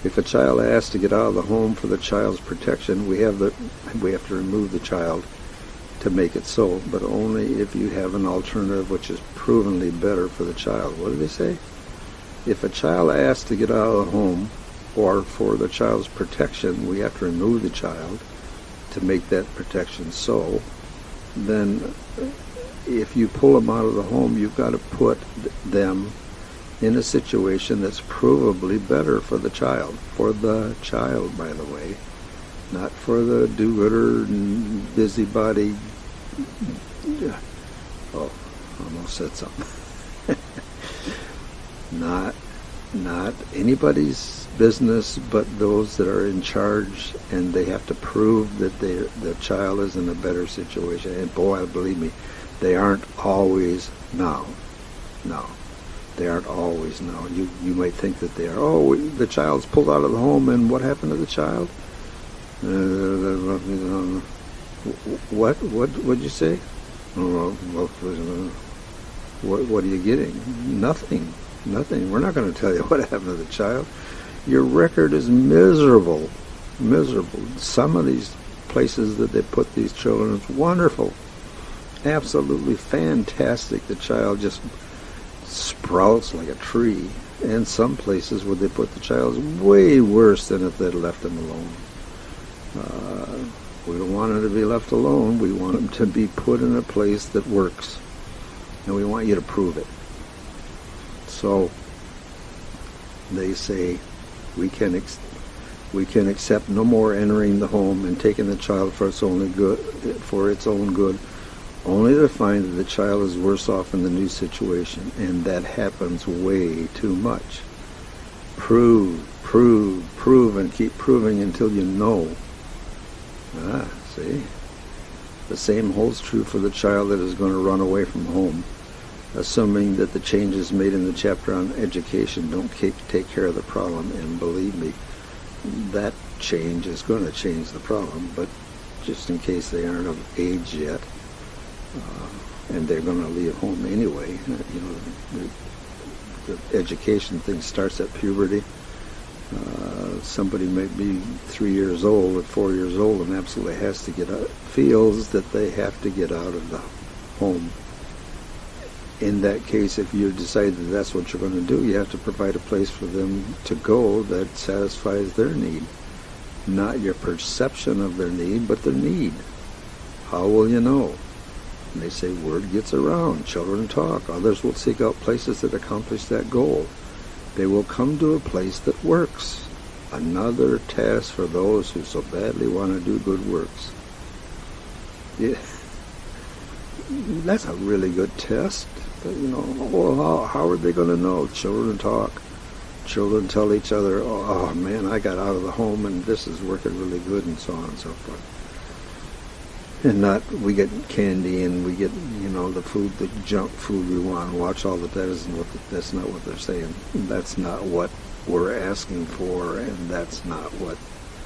If a child asks to get out of the home for the child's protection, we have to remove the child to make it so, but only if you have an alternative which is provenly better for the child. What did they say? If a child asks to get out of the home or for the child's protection, we have to remove the child to make that protection so, then if you pull them out of the home, you've got to put them in a situation that's provably better for the child. For the child, by the way. Not for the do-gooder and busybody. Oh, almost said something. Not anybody's business but those that are in charge, and they have to prove that the child is in a better situation. And boy, believe me, they aren't always now. No. They aren't always now. You might think that they are. Oh, the child's pulled out of the home, and what happened to the child? What'd you say? What are you getting? Nothing. We're not going to tell you what happened to the child. Your record is miserable. Some of these places that they put these children is wonderful. Absolutely fantastic. The child just sprouts like a tree. And some places where they put the child is way worse than if they'd left him alone. We don't want him to be left alone. We want him to be put in a place that works. And we want you to prove it. So they say we can accept no more entering the home and taking the child for its own good, only to find that the child is worse off in the new situation, and that happens way too much. Prove, and keep proving until you know. See? The same holds true for the child that is going to run away from home, assuming that the changes made in the chapter on education don't take care of the problem. And believe me, that change is going to change the problem, but just in case they aren't of age yet, and they're going to leave home anyway. The education thing starts at puberty. Somebody may be 3 years old or 4 years old and absolutely has to get out, feels that they have to get out of the home. In that case, if you decide that that's what you're going to do, you have to provide a place for them to go that satisfies their need. Not your perception of their need, but their need. How will you know? And they say word gets around, children talk, others will seek out places that accomplish that goal. They will come to a place that works. Another task for those who so badly want to do good works. Yeah. That's a really good test. How are they going to know? Children talk. Children tell each other, oh man, I got out of the home and this is working really good, and so on and so forth. And not, we get candy and we get, the food, the junk food we want, and watch all that's not what they're saying. That's not what we're asking for, and that's not what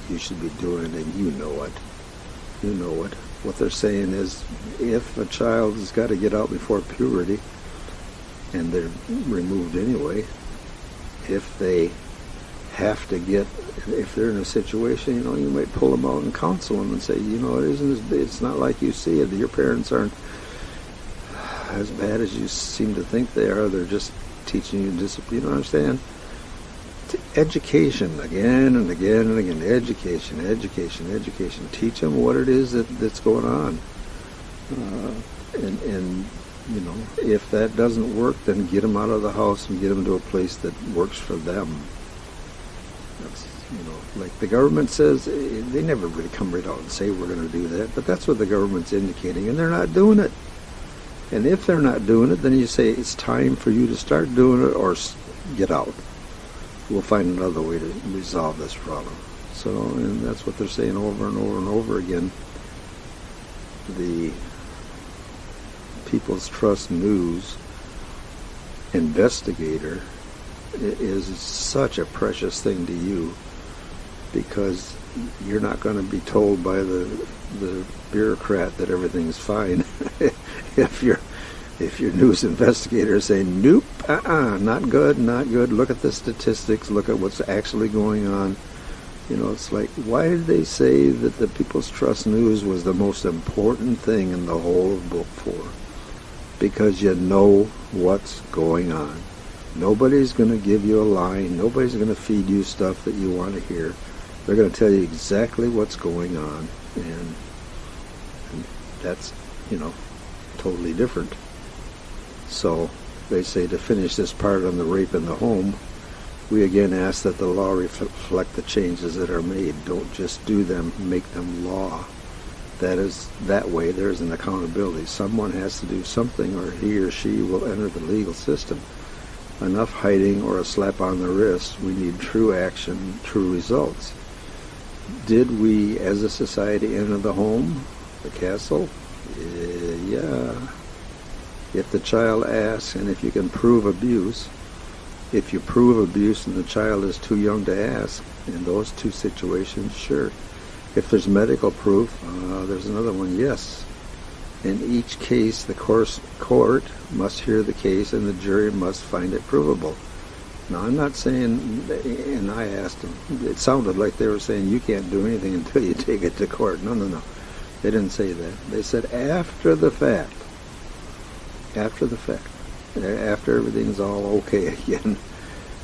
you should be doing, and you know it. You know it. What they're saying is, if a child has got to get out before puberty, and they're removed anyway, if they have to if they're in a situation, you might pull them out and counsel them and say, it's not like you see it. Your parents aren't as bad as you seem to think they are. They're just teaching you discipline. You understand? Education, again and again and again. Education. Teach them what it is that's going on. And if that doesn't work, then get them out of the house and get them to a place that works for them. That's, like the government says, they never really come right out and say we're going to do that, but that's what the government's indicating, and they're not doing it. And if they're not doing it, then you say it's time for you to start doing it or get out. We'll find another way to resolve this problem. So, and that's what they're saying over and over and over again. The People's Trust News investigator is such a precious thing to you, because you're not going to be told by the bureaucrat that everything's fine. if If your news investigator is saying, nope, not good, not good, look at the statistics, look at what's actually going on. You know, it's like, why did they say that the People's Trust News was the most important thing in the whole of Book 4? Because you know what's going on. Nobody's going to give you a line. Nobody's going to feed you stuff that you want to hear. They're going to tell you exactly what's going on. And that's, you know, totally different. So they say, to finish this part on the rape in the home, we again ask that the law reflect the changes that are made. Don't just do them, make them law. That way there's an accountability. Someone has to do something, or he or she will enter the legal system. Enough hiding or a slap on the wrist. We need true action, true results. Did we as a society enter the home, the castle? Yeah. If the child asks, and if you can prove abuse, if you prove abuse and the child is too young to ask, in those two situations, sure. If there's medical proof, there's another one, yes. In each case, the court must hear the case and the jury must find it provable. Now, I'm not saying, and I asked them, it sounded like they were saying you can't do anything until you take it to court. No. They didn't say that. They said after the fact. After the fact. After everything's all okay again.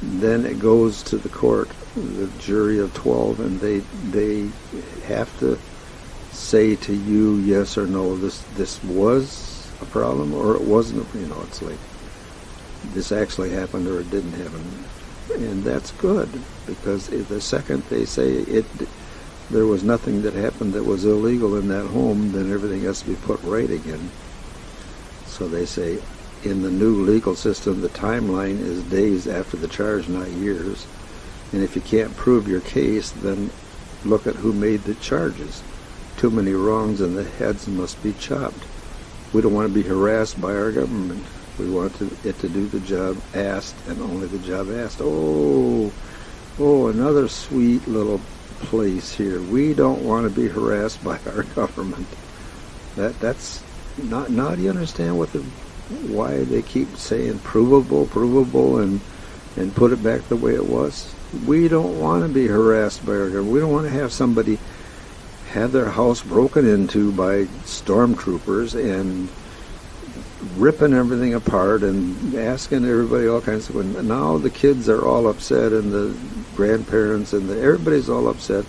Then it goes to the court, the jury of 12, and they have to say to you yes or no, this was a problem or it wasn't. You know, it's like this actually happened or it didn't happen. And that's good, because the second they say there was nothing that happened that was illegal in that home, then everything has to be put right again. So they say, in the new legal system, the timeline is days after the charge, not years. And if you can't prove your case, then look at who made the charges. Too many wrongs and the heads must be chopped. We don't want to be harassed by our government. We want it to do the job asked, and only the job asked. Oh, another sweet little place here. We don't want to be harassed by our government. That's not. Now do you understand why they keep saying provable, and put it back the way it was? We don't want to be harassed by our government. We don't want to have somebody have their house broken into by stormtroopers and ripping everything apart and asking everybody all kinds of questions. Now the kids are all upset, and the grandparents, and everybody's all upset,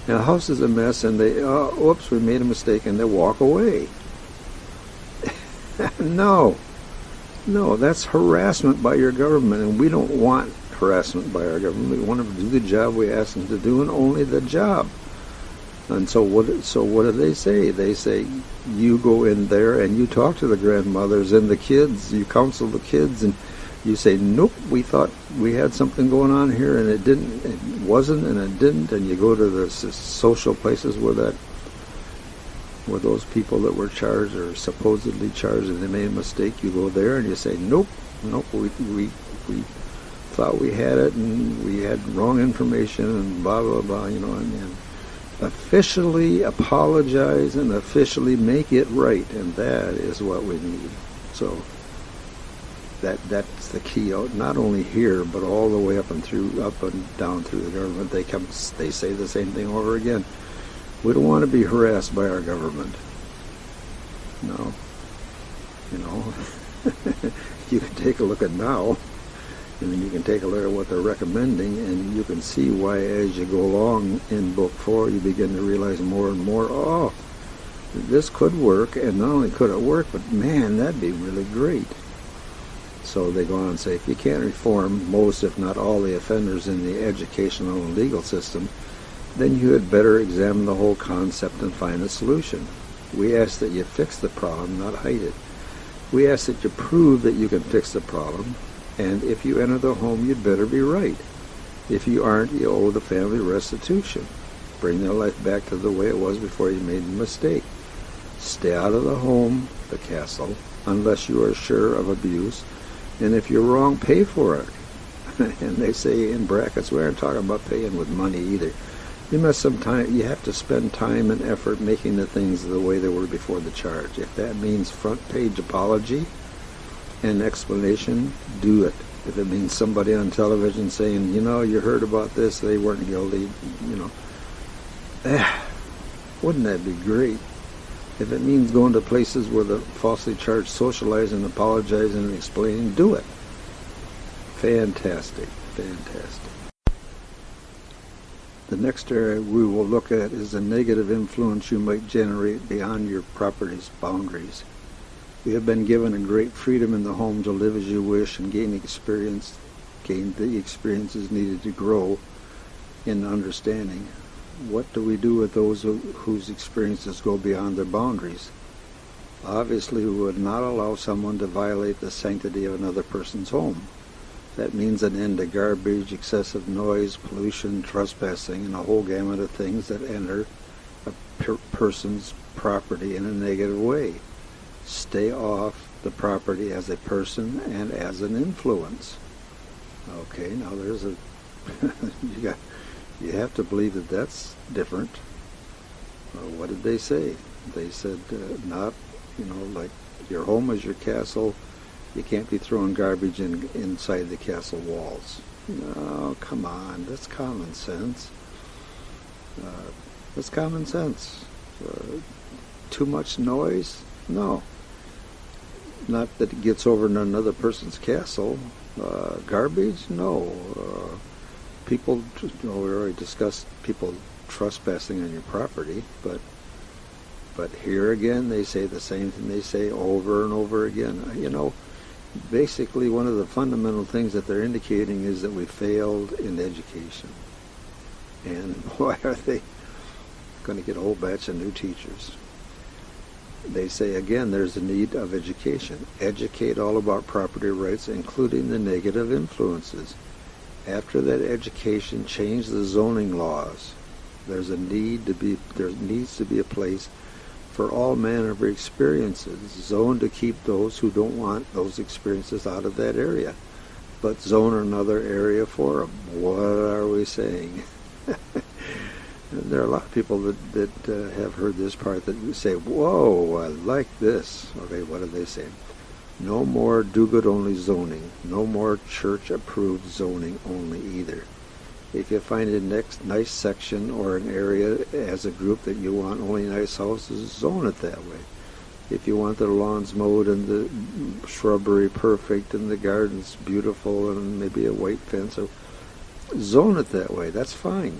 and the house is a mess, and they, oops, we made a mistake, and they walk away. No, that's harassment by your government, and we don't want harassment by our government. We want them to do the job we ask them to do, and only the job. And so what do they say? They say, you go in there and you talk to the grandmothers and the kids, you counsel the kids, and you say, nope, we thought we had something going on here, and it wasn't, and it didn't, and you go to the social places where those people that were charged or supposedly charged and they made a mistake, you go there and you say, nope, we thought we had it, and we had wrong information, and blah, blah, blah, you know, and officially apologize and officially make it right, and that is what we need. So that's the key. Not only here, but all the way up and down through the government. They say the same thing over again. We don't want to be harassed by our government. No, you know, you can take a look at now. And then you can take a look at what they're recommending, and you can see why as you go along in Book 4, you begin to realize more and more, this could work, and not only could it work, but man, that'd be really great. So they go on and say, if you can't reform most, if not all, the offenders in the educational and legal system, then you had better examine the whole concept and find a solution. We ask that you fix the problem, not hide it. We ask that you prove that you can fix the problem, and if you enter the home, you'd better be right. If you aren't, you owe the family restitution. Bring their life back to the way it was before you made the mistake. Stay out of the home, the castle, unless you are sure of abuse. And if you're wrong, pay for it. And they say in brackets, we aren't talking about paying with money either. You have to spend time and effort making the things the way they were before the charge. If that means front page apology, and explanation, do it. If it means somebody on television saying, you heard about this, they weren't guilty, wouldn't that be great? If it means going to places where the falsely charged socialize and apologize and explaining, do it. Fantastic, fantastic. The next area we will look at is the negative influence you might generate beyond your property's boundaries. We have been given a great freedom in the home to live as you wish and gain the experiences needed to grow in understanding. What do we do with those whose experiences go beyond their boundaries? Obviously, we would not allow someone to violate the sanctity of another person's home. That means an end to garbage, excessive noise, pollution, trespassing, and a whole gamut of things that enter a person's property in a negative way. Stay off the property as a person and as an influence. Okay, now there's a you have to believe that that's different. What did they say? They said not, like your home is your castle. You can't be throwing garbage inside the castle walls. No, come on, that's common sense. That's common sense. Too much noise? No. Not that it gets over in another person's castle. Garbage? No. People, we already discussed people trespassing on your property, but here again they say the same thing they say over and over again. Basically one of the fundamental things that they're indicating is that we failed in education. And why are they going to get a whole batch of new teachers? They say, again, there's a need of education. Educate all about property rights, including the negative influences. After that education, change the zoning laws. There needs to be a place for all manner of experiences, zone to keep those who don't want those experiences out of that area, but zone another area for them. What are we saying? There are a lot of people that have heard this part that say, whoa, I like this. Okay, what are they saying? No more do-good-only zoning. No more church-approved zoning only either. If you find a nice section or an area as a group that you want only nice houses, zone it that way. If you want the lawns mowed and the shrubbery perfect and the gardens beautiful and maybe a white fence, or zone it that way. That's fine.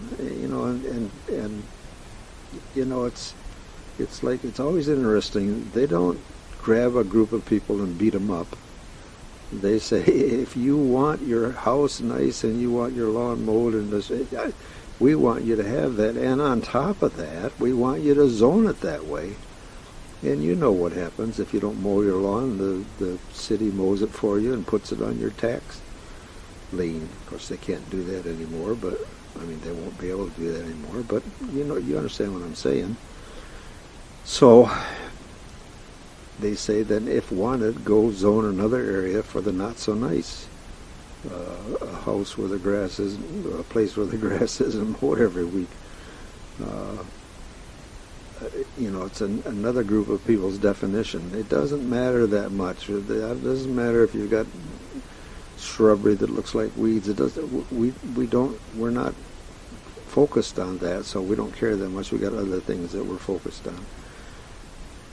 It's like, it's always interesting. They don't grab a group of people and beat them up. They say, if you want your house nice and you want your lawn mowed, and we want you to have that. And on top of that, we want you to zone it that way. And you know what happens if you don't mow your lawn. The city mows it for you and puts it on your tax lien. Of course, they can't do that anymore, but, they won't be able to do that anymore. But, you understand what I'm saying. So they say that if wanted, go zone another area for the not so nice. A house where the grass is, a place where the grass isn't mowed every week. It's another group of people's definition. It doesn't matter that much. It doesn't matter if you've got shrubbery that looks like weeds. It doesn't. We're not focused on that, so we don't care that much. We got other things that we're focused on.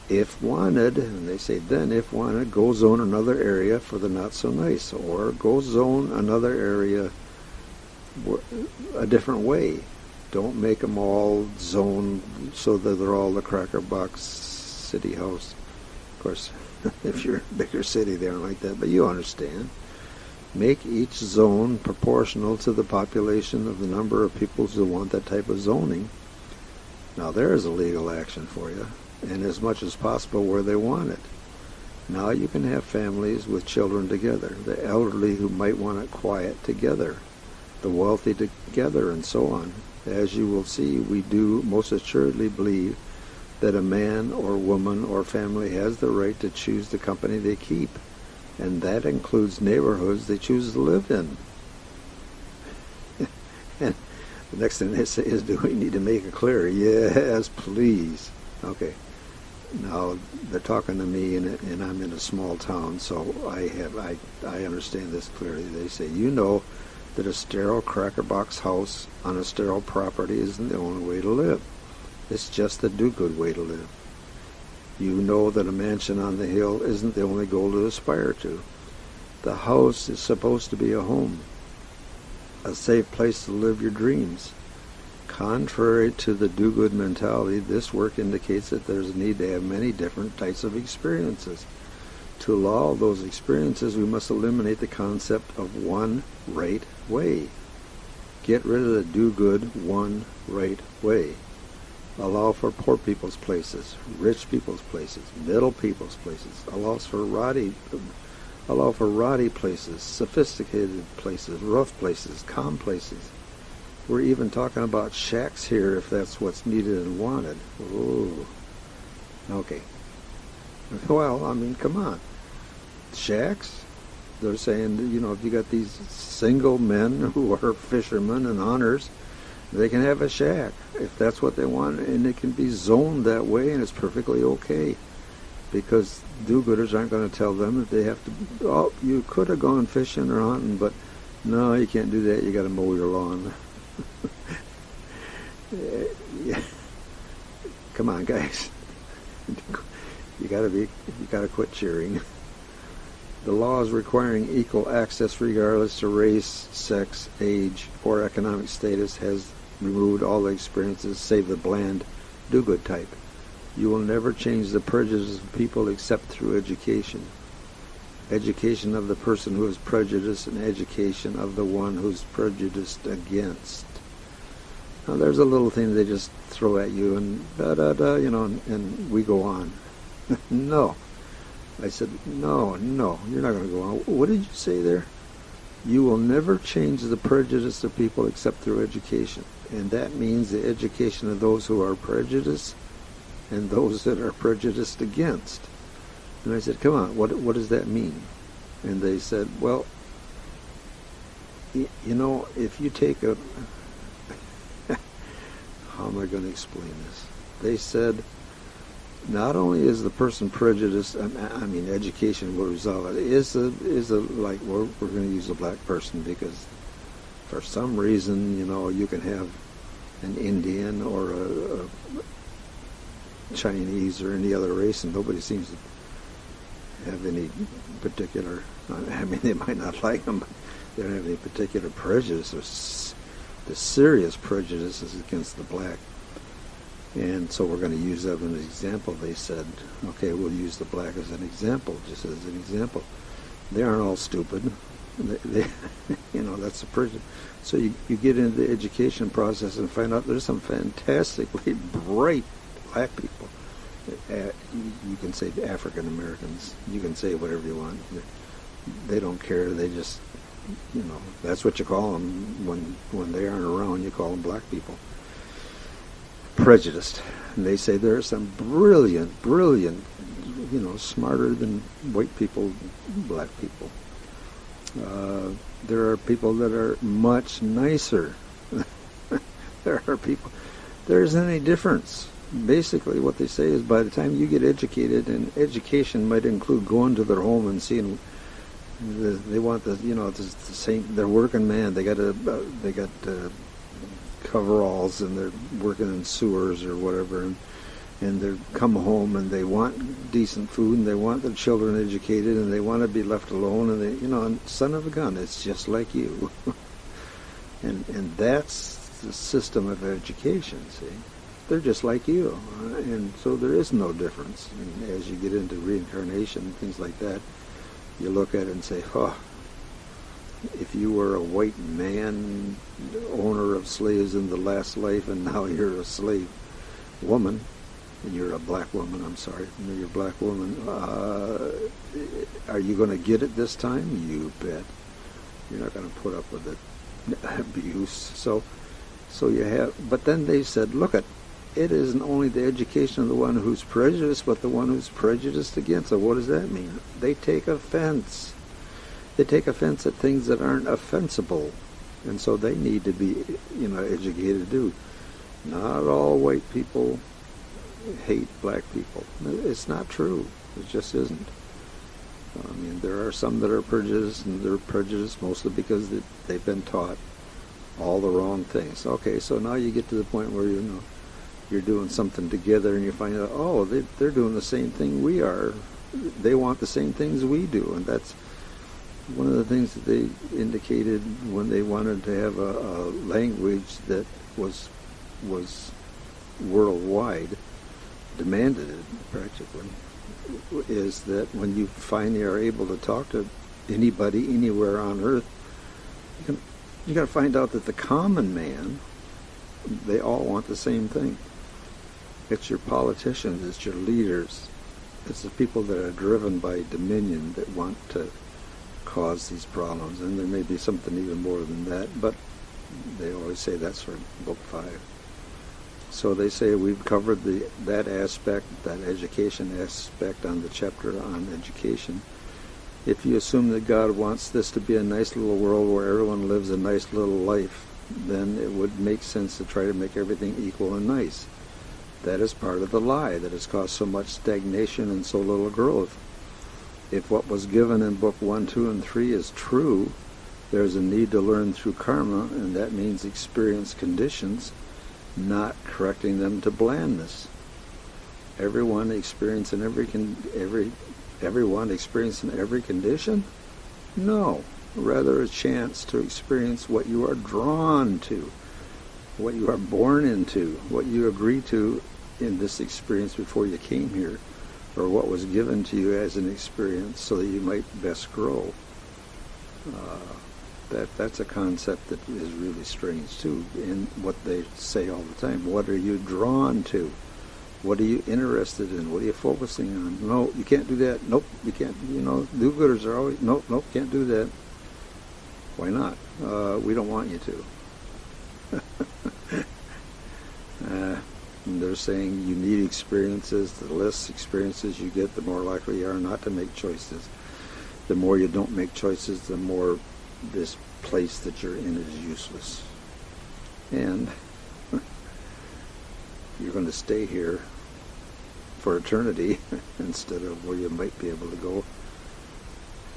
If wanted, and they say then, if wanted, go zone another area for the not so nice, or go zone another area a different way. Don't make them all zone so that they're all the Cracker Box City House. Of course, if you're in a bigger city, they aren't like that, but you understand. Make each zone proportional to the population of the number of people who want that type of zoning. Now there is a legal action for you, and as much as possible where they want it. Now you can have families with children together, the elderly who might want it quiet together, the wealthy together, and so on. As you will see, we do most assuredly believe that a man or woman or family has the right to choose the company they keep, and that includes neighborhoods they choose to live in. And the next thing they say is, do we need to make it clear? Yes, please. Okay. Now they're talking to me, and I'm in a small town, so I understand this clearly. They say, you know, that a sterile cracker box house on a sterile property isn't the only way to live. It's just the do-good way to live. You know that a mansion on the hill isn't the only goal to aspire to. The house is supposed to be a home, a safe place to live your dreams. Contrary to the do-good mentality, this work indicates that there's a need to have many different types of experiences. To allow those experiences, we must eliminate the concept of one right way. Get rid of the do-good one right way. Allow for poor people's places, rich people's places, middle people's places. Allow for rowdy places, sophisticated places, rough places, calm places. We're even talking about shacks here if that's what's needed and wanted. Ooh. Okay. Well, I mean, come on. Shacks? They're saying, you know, if you got these single men who are fishermen and hunters, they can have a shack if that's what they want, and it can be zoned that way, and it's perfectly okay. Because do-gooders aren't going to tell them that they have to, oh, you could have gone fishing or hunting, but no, you can't do that. You got to mow your lawn. Yeah. Come on, guys. You gotta quit cheering. The laws requiring equal access regardless to race, sex, age, or economic status has removed all the experiences save the bland, do-good type. You will never change the prejudice of people except through education. Education of the person who is prejudiced and education of the one who's prejudiced against. Now there's a little thing they just throw at you and you know, and we go on. No. I said, no, you're not going to go on. What did you say there? You will never change the prejudice of people except through education. And that means the education of those who are prejudiced and those that are prejudiced against. And I said, come on, what does that mean? And they said, well, you know, if you take a... How am I going to explain this? They said, not only is the person prejudiced, I mean, education will resolve it. Like, we're going to use a black person because for some reason, you know, you can have an Indian or a Chinese or any other race, and nobody seems to have any particular, I mean, they might not like them, but they don't have any particular prejudice. The serious prejudice is against the black. And so we're going to use that as an example. They said, okay, we'll use the black as an example, just as an example. They aren't all stupid. They you know, that's the prejudice. So you get into the education process and find out there's some fantastically bright black people. You can say African Americans. You can say whatever you want. They don't care. They just, you know, that's what you call them when they aren't around. You call them black people. Prejudiced. And they say there are some brilliant, you know, smarter than white people, black people. There are people that are much nicer. There are people. There isn't any difference. Basically, what they say is by the time you get educated, and education might include going to their home and seeing. They want the, you know, the same. They're working man. They got coveralls, and they're working in sewers or whatever, and they come home and they want decent food, and they want their children educated, and they want to be left alone, and they, you know, and son of a gun, it's just like you. and that's the system of education. See, they're just like you, and so there is no difference. And as you get into reincarnation and things like that, you look at it and say, oh, if you were a white man, owner of slaves in the last life, and now you're a slave woman, and you're a black woman, I'm sorry, you're a black woman, are you going to get it this time? You bet. You're not going to put up with the abuse. So you have, but then they said, look, it isn't only the education of the one who's prejudiced, but the one who's prejudiced against. So what does that mean? They take offense. They take offense at things that aren't offensible, and so they need to be, you know, educated too. Not all white people hate black people. It's not true. It just isn't. I mean, there are some that are prejudiced, and they're prejudiced mostly because they've been taught all the wrong things. Okay, so now you get to the point where you're doing something together, and you find out, oh, they're doing the same thing we are. They want the same things we do, and that's one of the things that they indicated when they wanted to have a language that was worldwide, demanded it practically, is that when you finally are able to talk to anybody anywhere on earth, you got to find out that the common man, they all want the same thing. It's your politicians, it's your leaders, it's the people that are driven by dominion that want to cause these problems. And there may be something even more than that, but they always say that's for Book 5. So they say we've covered that aspect, that education aspect on the chapter on education. If you assume that God wants this to be a nice little world where everyone lives a nice little life, then it would make sense to try to make everything equal and nice. That is part of the lie that has caused so much stagnation and so little growth. If what was given in Book 1, 2, and 3 is true, there's a need to learn through karma, and that means experience conditions, not correcting them to blandness. Everyone experiencing every condition? No. Rather a chance to experience what you are drawn to, what you are born into, what you agree to in this experience before you came here, or what was given to you as an experience so that you might best grow. That's a concept that is really strange too, in what they say all the time. What are you drawn to? What are you interested in? What are you focusing on? No, you can't do that. Nope, you can't. Do-gooders are always, nope, can't do that. Why not? We don't want you to. They're saying you need experiences. The less experiences you get, the more likely you are not to make choices. The more you don't make choices, the more this place that you're in is useless. And you're going to stay here for eternity instead of where you might be able to go.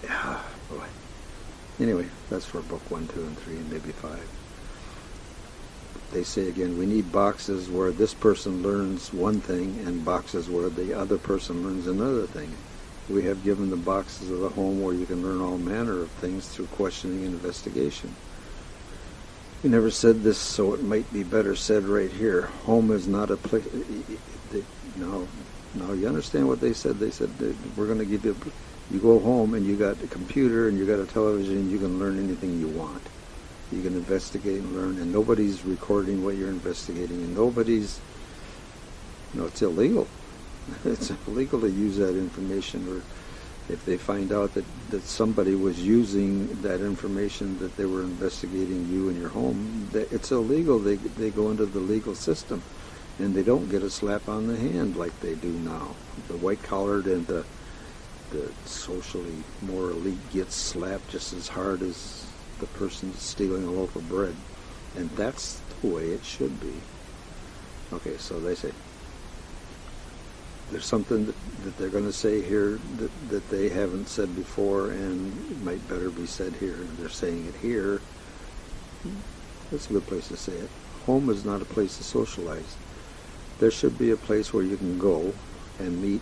Yeah, boy. Anyway, that's for Book 1, 2, and 3, and maybe 5. They say again, we need boxes where this person learns one thing and boxes where the other person learns another thing. We have given the boxes of the home where you can learn all manner of things through questioning and investigation. We never said this, so it might be better said right here. Home is not a place. Now you understand what they said. They said we're going to give you. You go home and you got a computer and you got a television. And you can learn anything you want. You can investigate and learn, and nobody's recording what you're investigating, and nobody's. It's illegal. It's illegal to use that information, or if they find out that somebody was using that information that they were investigating you in your home, it's illegal. They go into the legal system, and they don't get a slap on the hand like they do now. The white-collared and the socially more elite gets slapped just as hard as the person stealing a loaf of bread. And that's the way it should be. Okay, so they say, there's something that they're going to say here that they haven't said before and might better be said here. And they're saying it here. That's a good place to say it. Home is not a place to socialize. There should be a place where you can go and meet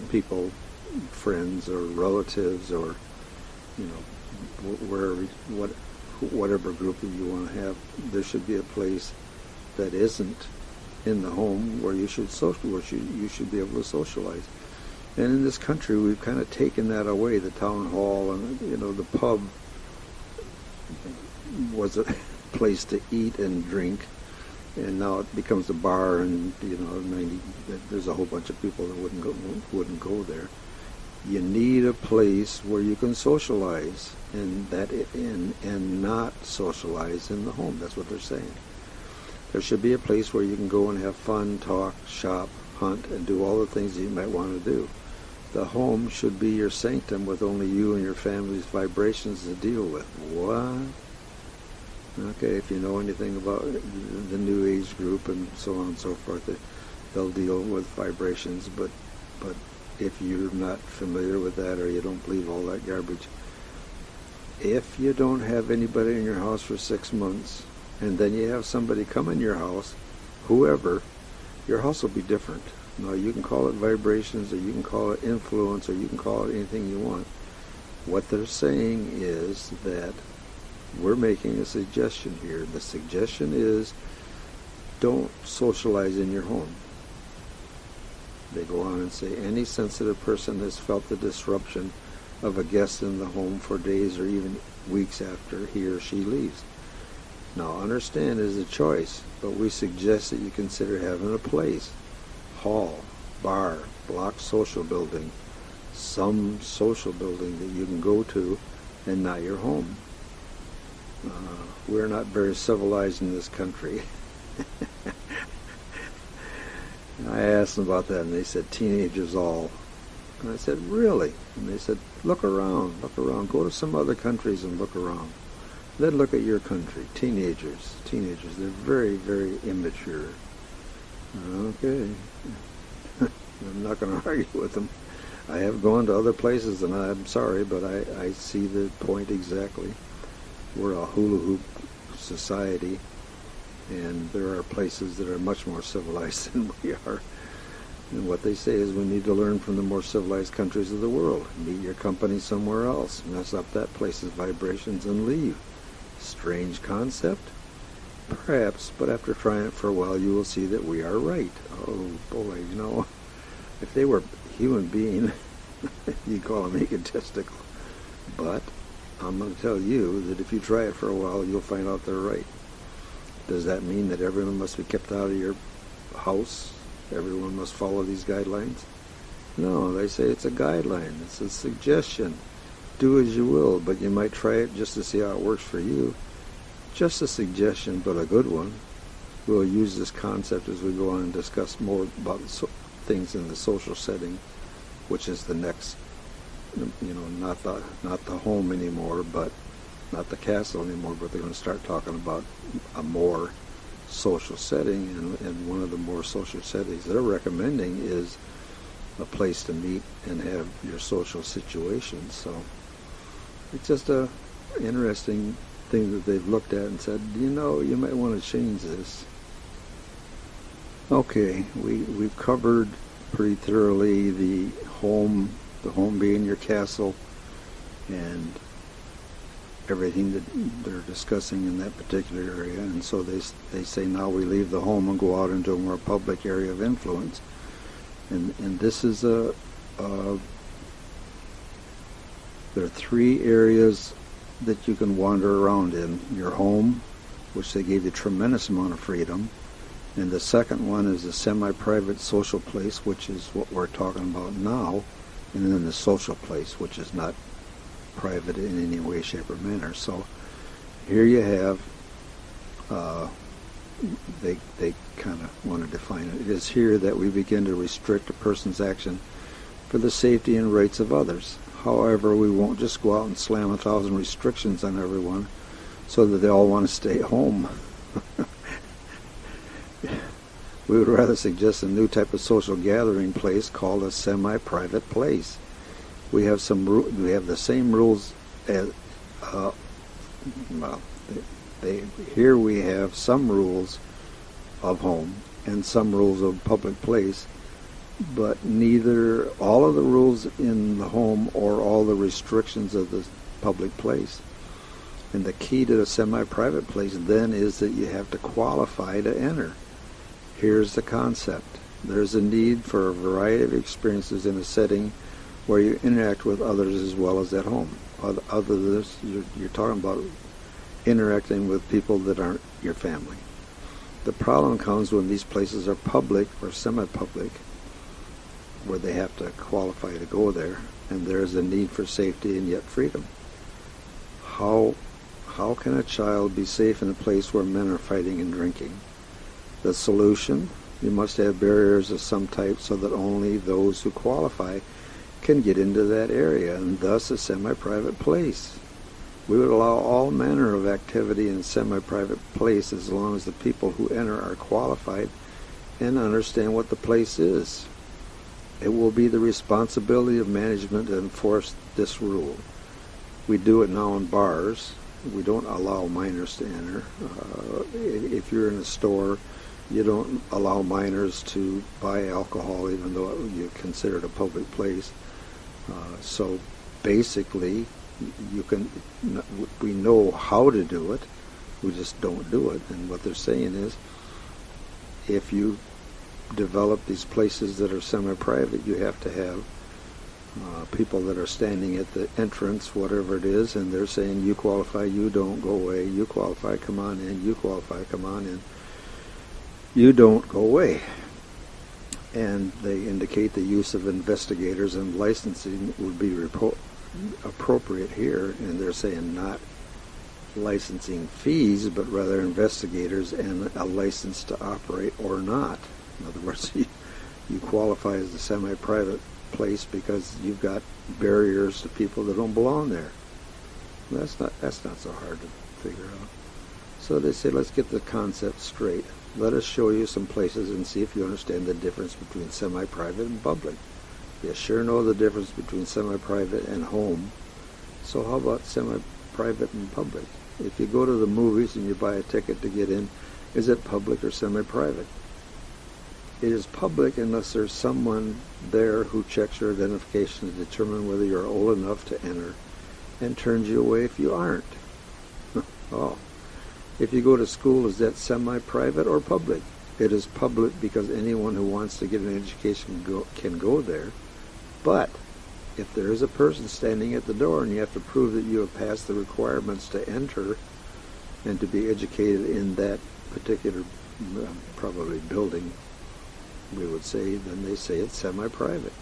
people, friends or relatives, or whatever group you want to have. There should be a place that isn't in the home where you should you should be able to socialize. And in this country, we've kind of taken that away. The town hall and the pub was a place to eat and drink, and now it becomes a bar, and there's a whole bunch of people that wouldn't go there. You need a place where you can socialize, and not socialize in the home. That's what they're saying. There should be a place where you can go and have fun, talk, shop, hunt, and do all the things that you might want to do. The home should be your sanctum with only you and your family's vibrations to deal with. What? Okay, if you know anything about the New Age group and so on and so forth, they'll deal with vibrations, but if you're not familiar with that or you don't believe all that garbage, if you don't have anybody in your house for 6 months and then you have somebody come in your house, whoever, your house will be different. Now, you can call it vibrations, or you can call it influence, or you can call it anything you want. What they're saying is that we're making a suggestion here. The suggestion is don't socialize in your home. They go on and say any sensitive person has felt the disruption of a guest in the home for days or even weeks after he or she leaves. Now, understand it is a choice, but we suggest that you consider having a place, hall, bar, block social building, some social building that you can go to and not your home. We're not very civilized in this country. I asked them about that, and they said teenagers all. And I said, really? And they said, look around, go to some other countries and look around. Then look at your country. Teenagers, they're very, very immature. Okay. I'm not going to argue with them. I have gone to other places, and I'm sorry, but I see the point exactly. We're a hula hoop society, and there are places that are much more civilized than we are. And what they say is we need to learn from the more civilized countries of the world. Meet your company somewhere else, mess up that place's vibrations, and leave. Strange concept? Perhaps, but after trying it for a while, you will see that we are right. Oh boy, if they were human being, you'd call them egotistical. But I'm going to tell you that if you try it for a while, you'll find out they're right. Does that mean that everyone must be kept out of your house? Everyone must follow these guidelines? No, they say it's a guideline. It's a suggestion. Do as you will, but you might try it just to see how it works for you. Just a suggestion, but a good one. We'll use this concept as we go on and discuss more about things in the social setting, which is the next, not the home anymore, but not the castle anymore, but they're going to start talking about a more social setting, and one of the more social settings they're recommending is a place to meet and have your social situations. So it's just a interesting thing that they've looked at and said, you might want to change this. Okay, we've covered pretty thoroughly the home being your castle, and everything that they're discussing in that particular area. And so they say now we leave the home and go out into a more public area of influence. And this is there are 3 areas that you can wander around in. Your home, which they gave you a tremendous amount of freedom. And the second one is a semi-private social place, which is what we're talking about now. And then the social place, which is not private in any way, shape, or manner. So here you have, they kind of want to define it. It is here that we begin to restrict a person's action for the safety and rights of others. However, we won't just go out and slam 1,000 restrictions on everyone so that they all want to stay home. We would rather suggest a new type of social gathering place called a semi-private place. We have the same rules as here we have some rules of home and some rules of public place, but neither all of the rules in the home or all the restrictions of the public place. And the key to the semi-private place then is that you have to qualify to enter. Here's the concept. There's a need for a variety of experiences in a setting where you interact with others as well as at home. Other than this, you're talking about interacting with people that aren't your family. The problem comes when these places are public or semi-public, where they have to qualify to go there, and there is a need for safety and yet freedom. How can a child be safe in a place where men are fighting and drinking? The solution? You must have barriers of some type so that only those who qualify can get into that area, and thus a semi-private place. We would allow all manner of activity in a semi-private place as long as the people who enter are qualified and understand what the place is. It will be the responsibility of management to enforce this rule. We do it now in bars. We don't allow minors to enter. If you're in a store, you don't allow minors to buy alcohol, even though you consider it a public place. So basically, we know how to do it, we just don't do it. And what they're saying is, if you develop these places that are semi-private, you have to have people that are standing at the entrance, whatever it is, and they're saying, you qualify, you don't, go away, you qualify, come on in, you qualify, come on in, you don't, go away. And they indicate the use of investigators and licensing would be appropriate here, and they're saying not licensing fees, but rather investigators and a license to operate or not. In other words, you qualify as a semi-private place because you've got barriers to people that don't belong there. That's not so hard to figure out. So they say, let's get the concept straight. Let us show you some places and see if you understand the difference between semi-private and public. You sure know the difference between semi-private and home. So how about semi-private and public? If you go to the movies and you buy a ticket to get in, is it public or semi-private? It is public unless there's someone there who checks your identification to determine whether you're old enough to enter and turns you away if you aren't. Oh. If you go to school, is that semi-private or public? It is public because anyone who wants to get an education can go there. But if there is a person standing at the door and you have to prove that you have passed the requirements to enter and to be educated in that particular probably building, we would say, then they say it's semi-private.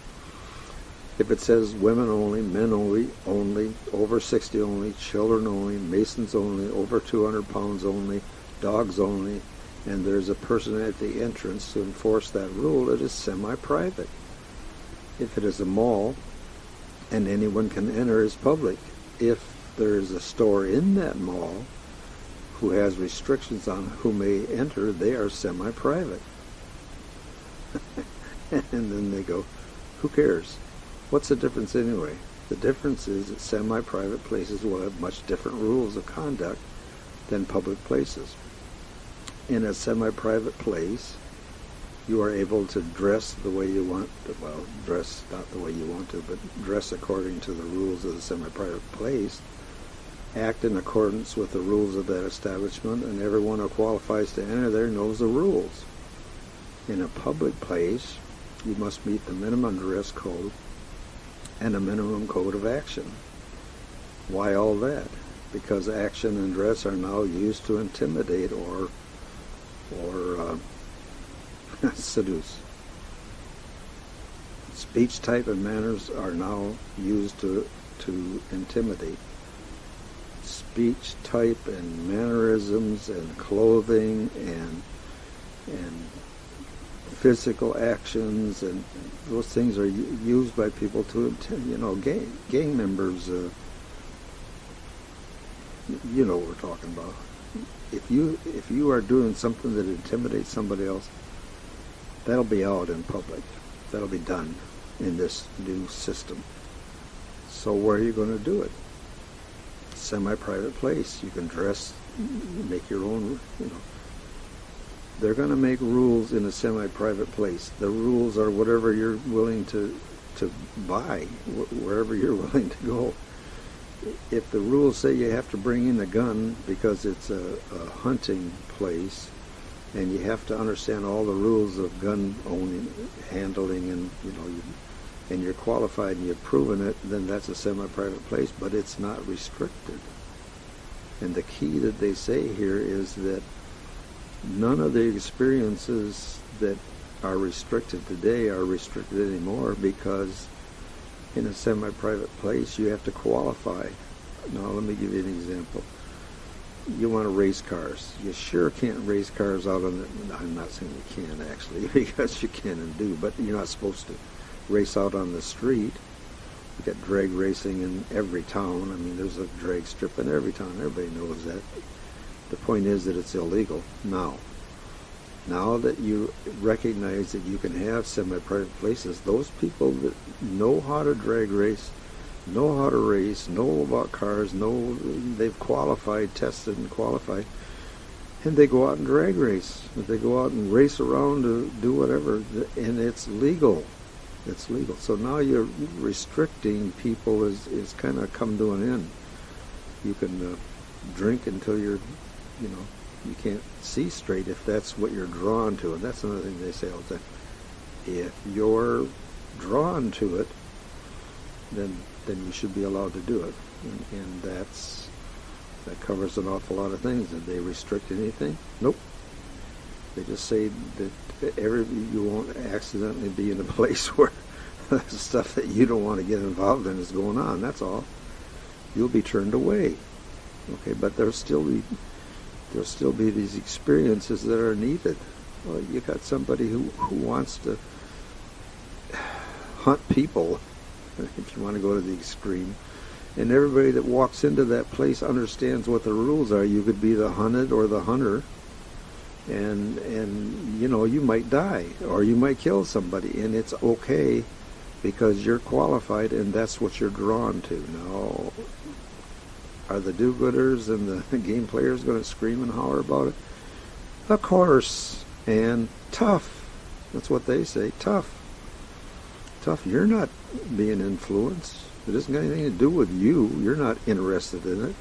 If it says women only, men only, over 60 only, children only, Masons only, over 200 pounds only, dogs only, and there's a person at the entrance to enforce that rule, it is semi-private. If it is a mall and anyone can enter, is public. If there is a store in that mall who has restrictions on who may enter, they are semi-private. And then they go, who cares? What's the difference anyway? The difference is that semi-private places will have much different rules of conduct than public places. In a semi-private place, you are able to dress the way you want to, well, dress not the way you want to, but dress according to the rules of the semi-private place, act in accordance with the rules of that establishment, and everyone who qualifies to enter there knows the rules. In a public place, you must meet the minimum dress code and a minimum code of action. Why all that? Because action and dress are now used to intimidate or seduce. Speech type and manners are now used to intimidate. Speech type and mannerisms and clothing and physical actions and those things are used by people to, gang members. You know what we're talking about. If you are doing something that intimidates somebody else, that'll be out in public. That'll be done in this new system. So where are you going to do it? Semi-private place. You can dress, make your own, They're going to make rules in a semi-private place. The rules are whatever you're willing to buy, wherever you're willing to go. If the rules say you have to bring in a gun because it's a hunting place, and you have to understand all the rules of gun owning, handling, and and you're qualified and you've proven it, then that's a semi-private place, but it's not restricted. And the key that they say here is that none of the experiences that are restricted today are restricted anymore, because in a semi-private place you have to qualify. Now let me give you an example. You want to race cars. You sure can't race cars out on the, I'm not saying you can actually, because you can and do, but you're not supposed to race out on the street. You got drag racing in every town. I mean, there's a drag strip in every town. Everybody knows that. The point is that it's illegal. Now, Now that you recognize that you can have semi-private places, those people that know how to drag race, know how to race, know about cars, know they've qualified, tested and qualified, and they go out and drag race. They go out and race around to do whatever, and it's legal. It's legal. So now you're restricting people is kind of come to an end. You can drink until you're, you can't see straight if that's what you're drawn to. And that's another thing they say all the time. If you're drawn to it, then you should be allowed to do it. And that covers an awful lot of things. Did they restrict anything? Nope. They just say that you won't accidentally be in a place where stuff that you don't want to get involved in is going on. That's all. You'll be turned away. Okay, but there'll still be these experiences that are needed. Well, you got somebody who wants to hunt people, if you want to go to the extreme, and everybody that walks into that place understands what the rules are. You could be the hunted or the hunter, and you might die or you might kill somebody, and it's okay because you're qualified and that's what you're drawn to. Now, are the do-gooders and the game players going to scream and holler about it? Of course. And tough. That's what they say. Tough. Tough. You're not being influenced. It doesn't got anything to do with you. You're not interested in it.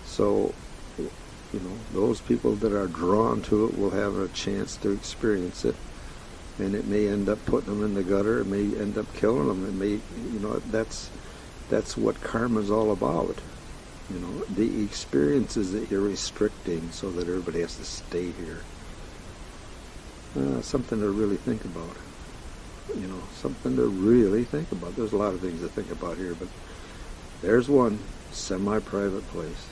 So, those people that are drawn to it will have a chance to experience it. And it may end up putting them in the gutter. It may end up killing them. It may, that's what karma's all about. The experiences that you're restricting so that everybody has to stay here. Something to really think about. Something to really think about. There's a lot of things to think about here, but there's one semi-private place.